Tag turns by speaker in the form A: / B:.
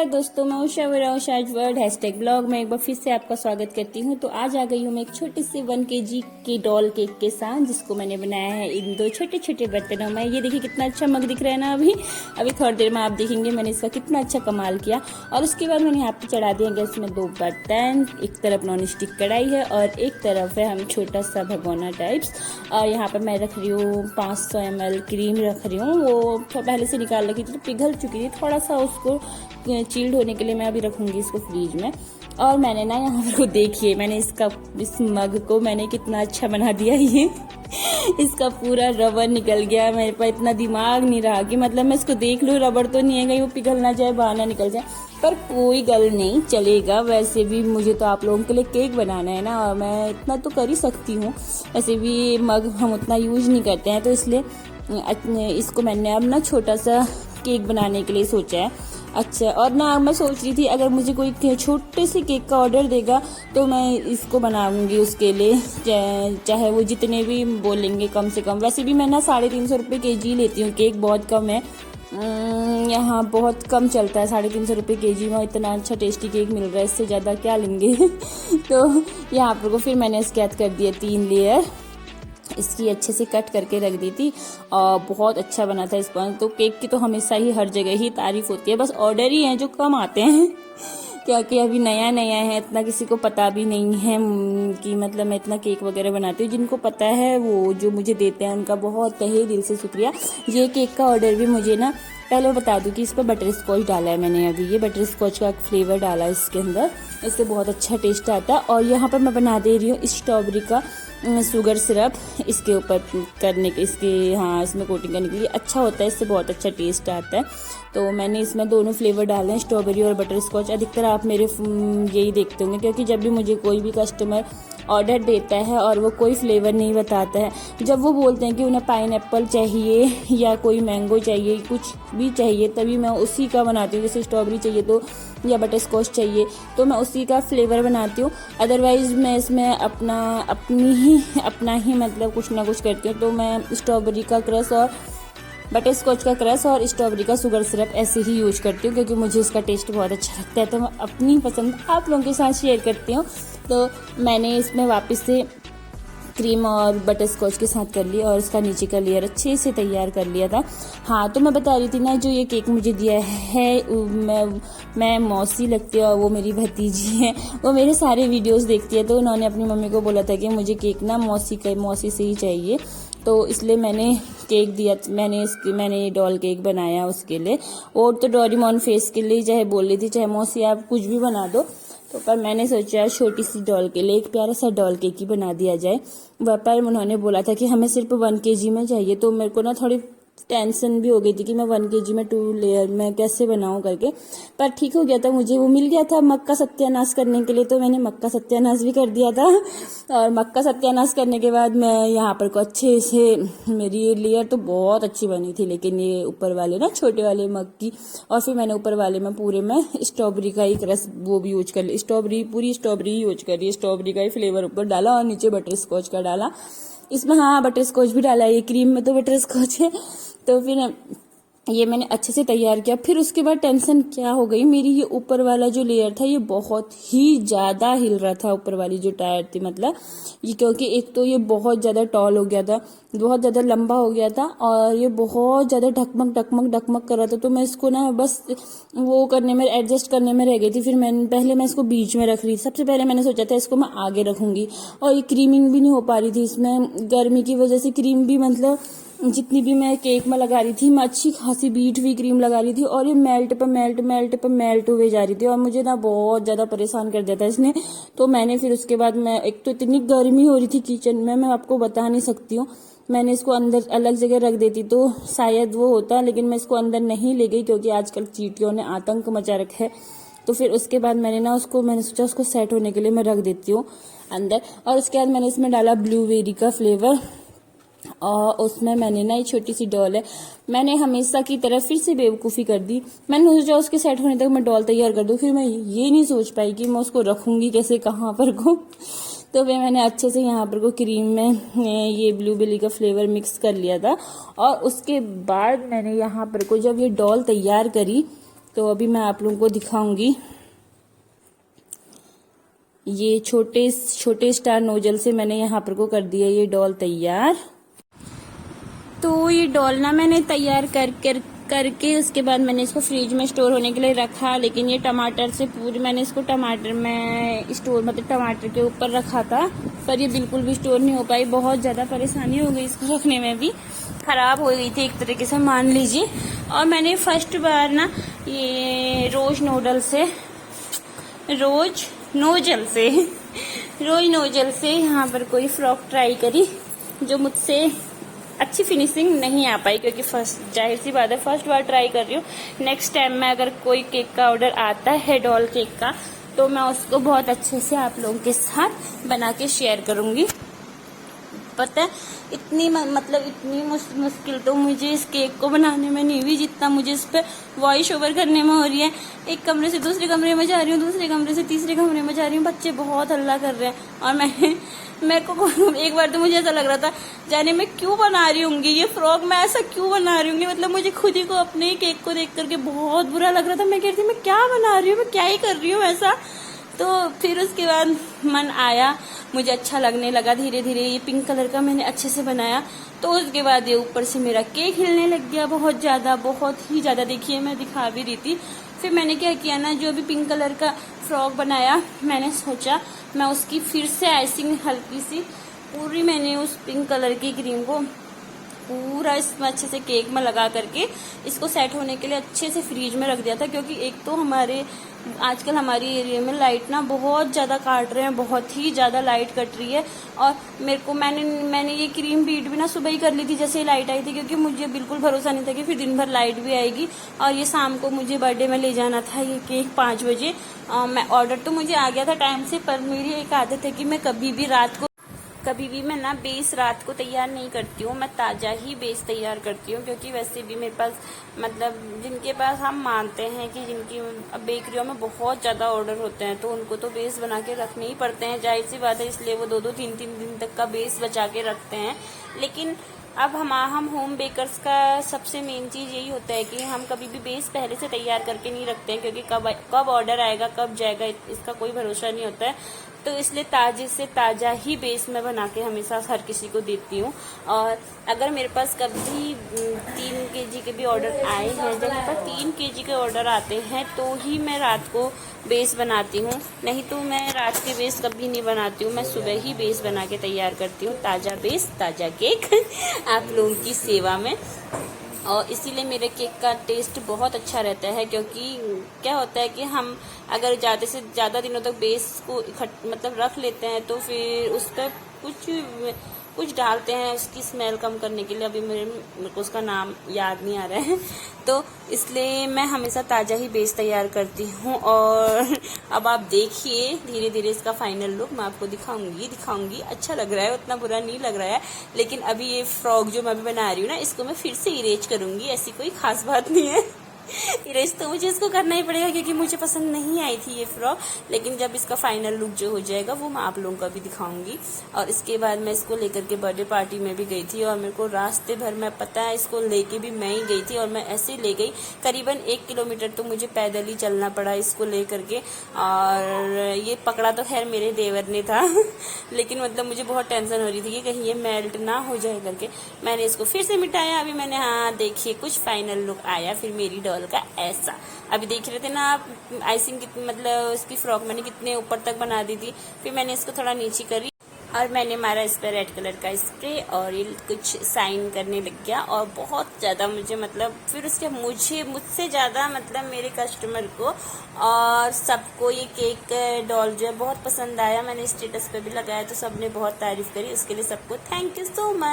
A: नमस्कार दोस्तों, मैं उषा शाज वर्ड #ब्लॉग में एक बार फिर से आपका स्वागत करती हूँ। तो आज आ गई हूँ मैं एक छोटी सी 1 kg की डॉल केक के साथ, जिसको मैंने बनाया है इन 2 छोटे छोटे बर्तनों में। ये देखिए कितना अच्छा मग दिख रहा है ना। अभी थोड़ी देर में आप देखेंगे मैंने इसका कितना अच्छा कमाल किया। और उसके बाद मैंने यहाँ पे चढ़ा दिया गैस में 2 बर्तन। एक तरफ नॉन स्टिक कढ़ाई है और एक तरफ है हम छोटा सा भगोना टाइप्स। और यहाँ पर मैं रख रही हूँ 500 ml क्रीम रख रही हूँ। वो पहले से निकाल रखी थी तो पिघल चुकी थी, थोड़ा सा उसको चिल्ड होने के लिए मैं अभी रखूंगी इसको फ्रीज में। और मैंने ना यहाँ पर देखिए मैंने इस मग को मैंने कितना अच्छा बना दिया। ये इसका पूरा रबर निकल गया। मेरे पास इतना दिमाग नहीं रहा कि मतलब मैं इसको देख लूँ रबर तो नहीं है, कहीं वो पिघल ना जाए, बाहर ना निकल जाए। पर कोई गल नहीं, चलेगा। वैसे भी मुझे तो आप लोगों के लिए केक बनाना है ना, और मैं इतना तो कर ही सकती हूँ। वैसे भी मग हम उतना यूज नहीं करते हैं, तो इसलिए इसको मैंने अब ना छोटा सा केक बनाने के लिए सोचा है। अच्छा, और ना मैं सोच रही थी अगर मुझे कोई छोटे से केक का ऑर्डर देगा तो मैं इसको बनाऊंगी उसके लिए, चाहे वो जितने भी बोलेंगे कम से कम। वैसे भी मैं ना 350 रुपये kg लेती हूँ, केक बहुत कम है यहाँ, बहुत कम चलता है 350 रुपये kg में। इतना अच्छा टेस्टी केक मिल रहा है, इससे ज़्यादा क्या लेंगे। तो यहाँ पर को फिर मैंने इसके ऐड कर दिया 3 लेयर इसकी, अच्छे से कट करके रख दी थी और बहुत अच्छा बना था स्पंज। तो केक की तो हमेशा ही हर जगह ही तारीफ होती है, बस ऑर्डर ही हैं जो कम आते हैं। क्योंकि अभी नया नया है, इतना किसी को पता भी नहीं है कि मतलब मैं इतना केक वगैरह बनाती हूँ। जिनको पता है वो जो मुझे देते हैं उनका बहुत तहे दिल से शुक्रिया। ये केक का ऑर्डर भी मुझे ना, पहले बता दूं कि इस पर बटर स्कॉच डाला है मैंने। अभी ये बटर स्कॉच का फ्लेवर डाला है इसके अंदर, इससे बहुत अच्छा टेस्ट आता है। और यहाँ पर मैं बना दे रही हूँ स्ट्रॉबेरी का शुगर सिरप इसके ऊपर करने के, इसके इसमें कोटिंग करने के लिए अच्छा होता है, इससे बहुत अच्छा टेस्ट आता है। तो मैंने इसमें दोनों फ्लेवर डाले हैं, स्ट्रॉबेरी और बटर स्कॉच। अधिकतर आप मेरे यही देखते होंगे, क्योंकि जब भी मुझे कोई भी कस्टमर ऑर्डर देता है और वो कोई फ्लेवर नहीं बताता है, जब वो बोलते हैं कि उन्हें पाइनएप्पल चाहिए या कोई मैंगो चाहिए, कुछ भी चाहिए, तभी मैं उसी का बनाती हूँ। जैसे स्ट्रॉबेरी चाहिए तो या बटर स्कॉच चाहिए तो मैं उसी का फ्लेवर बनाती हूँ। अदरवाइज़ मैं इसमें अपना ही मतलब कुछ ना कुछ करती हूँ। तो मैं स्ट्रॉबेरी का क्रश और बटर स्कॉच का क्रश और स्ट्रॉबेरी का शुगर सिरप ऐसे ही यूज करती हूँ, क्योंकि मुझे इसका टेस्ट बहुत अच्छा लगता है। तो मैं अपनी पसंद आप लोगों के साथ शेयर करती हूँ। तो मैंने इसमें वापस से क्रीम और बटर स्कॉच के साथ कर लिया और इसका नीचे का लेयर अच्छे से तैयार कर लिया था। हाँ, तो मैं बता रही थी ना, जो ये केक मुझे दिया है मैं मौसी लगती है और वो मेरी भतीजी है। वो मेरे सारे वीडियोस देखती है, तो उन्होंने अपनी मम्मी को बोला था कि मुझे केक ना मौसी से ही चाहिए। तो इसलिए मैंने केक दिया, मैंने डॉल केक बनाया उसके लिए। और तो डोरेमोन फेस के लिए चाहे बोल रही थी, चाहे मौसी आप कुछ भी बना दो, तो पर मैंने सोचा छोटी सी डॉल के लिए एक प्यारा सा डॉल केक ही बना दिया जाए। वह पर उन्होंने बोला था कि हमें सिर्फ 1 kg में चाहिए, तो मेरे को ना थोड़ी टेंशन भी हो गई थी कि मैं 1 kg में 2 लेयर में कैसे बनाऊं करके। पर ठीक हो गया था, मुझे वो मिल गया था मग का सत्यानाश करने के लिए, तो मैंने मग का सत्यानाश भी कर दिया था। और मग का सत्यानाश करने के बाद मैं यहाँ पर को अच्छे से, मेरी ये लेयर तो बहुत अच्छी बनी थी, लेकिन ये ऊपर वाले ना छोटे वाले मग की। और फिर मैंने ऊपर वाले में पूरे में स्ट्रॉबेरी का एक रस वो भी यूज कर लिया, पूरी स्ट्रॉबेरी यूज करी, स्ट्रॉबेरी का ही फ्लेवर ऊपर डाला और नीचे बटर स्कॉच का डाला। इसमें बटर स्कॉच भी डाला है, ये क्रीम में तो बटर स्कॉच है। तो फिर ये मैंने अच्छे से तैयार किया। फिर उसके बाद टेंशन क्या हो गई, मेरी ये ऊपर वाला जो लेयर था ये बहुत ही ज़्यादा हिल रहा था, ऊपर वाली जो टायर थी मतलब ये, क्योंकि एक तो ये बहुत ज़्यादा टॉल हो गया था, बहुत ज़्यादा लंबा हो गया था, और ये बहुत ज़्यादा ढकमक कर रहा था। तो मैं इसको ना बस वो करने में, एडजस्ट करने में रह गई थी। फिर पहले मैं इसको बीच में रख रही थी। सबसे पहले मैंने सोचा था इसको मैं आगे रखूंगी, और ये क्रीमिंग भी नहीं हो पा रही थी इसमें, गर्मी की वजह से क्रीम भी मतलब जितनी भी मैं केक में लगा रही थी, मैं अच्छी खासी बीट हुई क्रीम लगा रही थी, और ये मेल्ट हुए जा रही थी, और मुझे ना बहुत ज़्यादा परेशान कर दिया था इसने। तो मैंने फिर उसके बाद एक तो इतनी गर्मी हो रही थी किचन में, मैं आपको बता नहीं सकती हूँ। मैंने इसको अंदर अलग जगह रख देती तो शायद वो होता, लेकिन मैं इसको अंदर नहीं ले गई, क्योंकि आजकल चींटियों ने आतंक मचा रखा है। तो फिर उसके बाद मैंने सोचा उसको सेट होने के लिए मैं रख देती हूँ अंदर। और उसके बाद मैंने इसमें डाला ब्लूबेरी का फ्लेवर, और उसमें मैंने ना ये छोटी सी डॉल है, मैंने हमेशा की तरह फिर से बेवकूफ़ी कर दी। मैंने सोचा उसके सेट होने तक मैं डॉल तैयार कर दूँ, फिर मैं ये नहीं सोच पाई कि मैं उसको रखूँगी कैसे, कहाँ पर को। तो फिर मैंने अच्छे से यहाँ पर को क्रीम में ये ब्लूबेरी का फ्लेवर मिक्स कर लिया था। और उसके बाद मैंने यहाँ पर को जब ये डॉल तैयार करी तो अभी मैं आप लोगों को दिखाऊंगी। ये छोटे छोटे स्टार नोजल से मैंने यहाँ पर को कर दिया ये डॉल तैयार। तो ये डॉल ना मैंने तैयार करके उसके बाद मैंने इसको फ्रिज में स्टोर होने के लिए रखा। लेकिन ये टमाटर से पूरी मैंने इसको टमाटर में स्टोर मतलब टमाटर के ऊपर रखा था, पर ये बिल्कुल भी स्टोर नहीं हो पाई। बहुत ज़्यादा परेशानी हो गई इसको रखने में भी, ख़राब हो गई थी एक तरीके से मान लीजिए। और मैंने फर्स्ट बार ना ये रोज नोजल से यहाँ पर कोई फ्रॉक ट्राई करी, जो मुझसे अच्छी फिनिशिंग नहीं आ पाई, क्योंकि फर्स्ट जाहिर सी बात है फर्स्ट बार ट्राई कर रही हूँ। नेक्स्ट टाइम मैं अगर कोई केक का ऑर्डर आता है डॉल केक का, तो मैं उसको बहुत अच्छे से आप लोगों के साथ बना के शेयर करूंगी। पता है इतनी मुश्किल तो मुझे इस केक को बनाने में नहीं हुई जितना मुझे इस पे वॉइस ओवर करने में हो रही है। एक कमरे से दूसरे कमरे में जा रही हूँ, दूसरे कमरे से तीसरे कमरे में जा रही हूँ, बच्चे बहुत हल्ला कर रहे हैं। और मेरे को एक बार तो मुझे ऐसा लग रहा था जाने मैं क्यों बना रही हूँगी ये फ्रॉक, मैं ऐसा क्यों बना रही हूँगी। मतलब मुझे खुद ही को अपने ही केक को देख करके बहुत बुरा लग रहा था। मैं कह रही थी मैं क्या बना रही हूँ, मैं क्या ही कर रही हूँ ऐसा। तो फिर उसके बाद मन आया, मुझे अच्छा लगने लगा धीरे धीरे। ये पिंक कलर का मैंने अच्छे से बनाया, तो उसके बाद ये ऊपर से मेरा केक हिलने लग गया बहुत ही ज़्यादा। देखिए मैं दिखा भी रही थी। फिर मैंने क्या किया ना, जो भी पिंक कलर का फ्रॉक बनाया, मैंने सोचा मैं उसकी फिर से आइसिंग हल्की सी पूरी मैंने उस पिंक कलर की क्रीम को पूरा इसमें अच्छे से केक में लगा करके इसको सेट होने के लिए अच्छे से फ्रीज में रख दिया था। क्योंकि एक तो आजकल हमारी एरिया में लाइट ना बहुत ज़्यादा काट रहे हैं, बहुत ही ज़्यादा लाइट कट रही है। और मैंने ये क्रीम बीट भी ना सुबह ही कर ली थी जैसे ही लाइट आई थी, क्योंकि मुझे बिल्कुल भरोसा नहीं था कि फिर दिन भर लाइट भी आएगी। और ये शाम को मुझे बर्थडे में ले जाना था ये केक 5 बजे। मैं ऑर्डर तो मुझे आ गया था टाइम से, पर मेरी एक आदत है कि मैं कभी भी मैं ना बेस रात को तैयार नहीं करती हूँ, मैं ताज़ा ही बेस तैयार करती हूँ। क्योंकि वैसे भी मेरे पास मतलब जिनके पास हम मानते हैं कि जिनकी बेकरियों में बहुत ज़्यादा ऑर्डर होते हैं, तो उनको तो बेस बना के रखने ही पड़ते हैं, जाहिर सी बात है। इसलिए वो 2-2, 3-3 दिन तक का बेस बचा के रखते हैं। लेकिन अब हम होम बेकर्स का सबसे मेन चीज़ यही होता है कि हम कभी भी बेस पहले से तैयार करके नहीं रखते हैं, क्योंकि कब ऑर्डर आएगा कब जाएगा इसका कोई भरोसा नहीं होता है। तो इसलिए ताजे से ताज़ा ही बेस मैं बना के हमेशा हर किसी को देती हूँ। और अगर मेरे पास कभी 3 kg के भी ऑर्डर आए हैं, जब मेरे पास 3 kg के ऑर्डर आते हैं तो ही मैं रात को बेस बनाती हूँ, नहीं तो मैं रात के बेस कभी नहीं बनाती हूँ। मैं सुबह ही बेस बना के तैयार करती हूँ, ताज़ा बेस ताज़ा केक आप लोगों की सेवा में। और इसीलिए मेरे केक का टेस्ट बहुत अच्छा रहता है। क्योंकि क्या होता है कि हम अगर ज़्यादा से ज़्यादा दिनों तक बेस को मतलब रख लेते हैं, तो फिर उस पर कुछ डालते हैं उसकी स्मेल कम करने के लिए। अभी मेरे को उसका नाम याद नहीं आ रहा है। तो इसलिए मैं हमेशा ताज़ा ही बेस तैयार करती हूँ। और अब आप देखिए धीरे धीरे इसका फाइनल लुक मैं आपको दिखाऊंगी। अच्छा लग रहा है, उतना बुरा नहीं लग रहा है। लेकिन अभी ये फ्रॉक जो मैं अभी बना रही हूँ ना, इसको मैं फिर से इरेज करूँगी, ऐसी कोई खास बात नहीं है। इरेज तो मुझे इसको करना ही पड़ेगा, क्योंकि मुझे पसंद नहीं आई थी ये फ्रॉक। लेकिन जब इसका फाइनल लुक जो हो जाएगा वो मैं आप लोगों को भी दिखाऊंगी। और इसके बाद मैं इसको लेकर के बर्थडे पार्टी में भी गई थी, और मेरे को रास्ते भर में पता है इसको लेके भी मैं ही गई थी। और मैं ऐसे ले गई करीबन 1 किलोमीटर तो मुझे पैदल ही चलना पड़ा इसको ले करके। और ये पकड़ा तो खैर मेरे देवर ने था लेकिन मतलब मुझे बहुत टेंशन हो रही थी कि कहीं ये मेल्ट ना हो जाए करके। मैंने इसको फिर से मिटाया। अभी मैंने हाँ देखिए कुछ फाइनल लुक आया फिर मेरी डॉल का ऐसा। अभी देख रहे थे ना आप आइसिंग कितनी मतलब इसकी फ्रॉक मैंने कितने ऊपर तक बना दी थी। फिर मैंने इसको थोड़ा नीचे करी और मैंने मारा इस पर रेड कलर का स्प्रे, और ये कुछ साइन करने लग गया। और बहुत ज़्यादा मुझे मतलब फिर उसके मुझसे ज़्यादा मतलब मेरे कस्टमर को और सबको ये केक डॉल जो है बहुत पसंद आया। मैंने स्टेटस पे भी लगाया तो सबने बहुत तारीफ करी, उसके लिए सबको थैंक यू सो मच।